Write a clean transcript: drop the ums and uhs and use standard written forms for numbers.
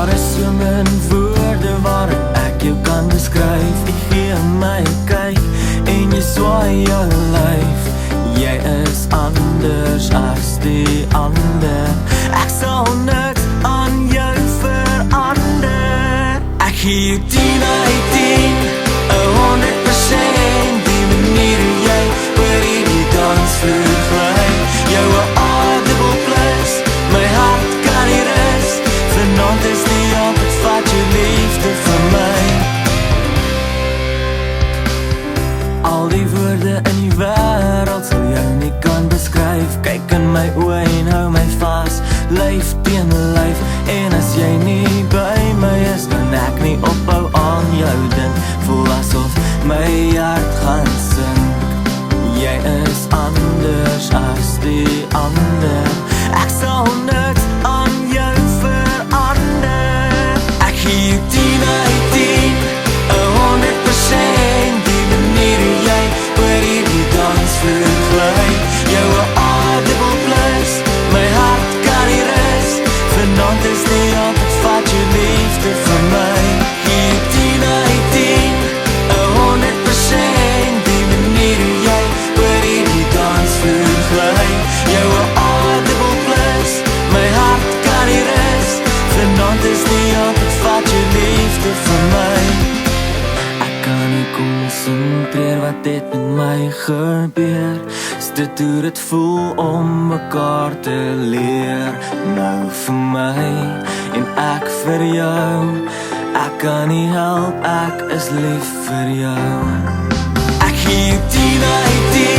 Daar is so min woorde waarin ek jou kan beskryf. Ek gee my 'n kyk en jy swaai jou lyf. Jy is anders as die ander. Ek sal niks aan jou verander. Ek gee jou 10 uit 10, 100%. Die manier hoe jy oor hierdie dansvloer gly. Jou 'n audible plus, my hart kan nie rus. Vanaand is die aand, het vat jou liefde vir my. Al die woorde in die wêreld sal jou nie kan beskryf. Kyk in my oë en hou my vas, lyf teen lyf. En as jy nie by my is, kan ek nie ophou aan jou dink. Voel asof my hart gaan sink. Jy is anders as die ander. Ek sal niks aan jou verander. Ek gee jou 10 uit 10, 100%. Die manier hoe jy oor hierdie dansvloer gly. Jou 'n audible plus, my hart kan nie rus. Vanaand is die aand, het vat jou liefde vir my. Gee jou 10 uit 10, 100%. Die manier hoe jy oor hierdie dansvloer gly. Jou 'n audible plus, my hart kan nie rus. Vanaand is die aand, het vat jou liefde vir my. Ek kan nie konsentreer, wat het met my gebeur? Is dit hoe dit voel om mekaar te leer? Nou vir my en ek vir jou. Ek kan nie help, ek is lief vir jou. Ek gee jou 10 uit 10.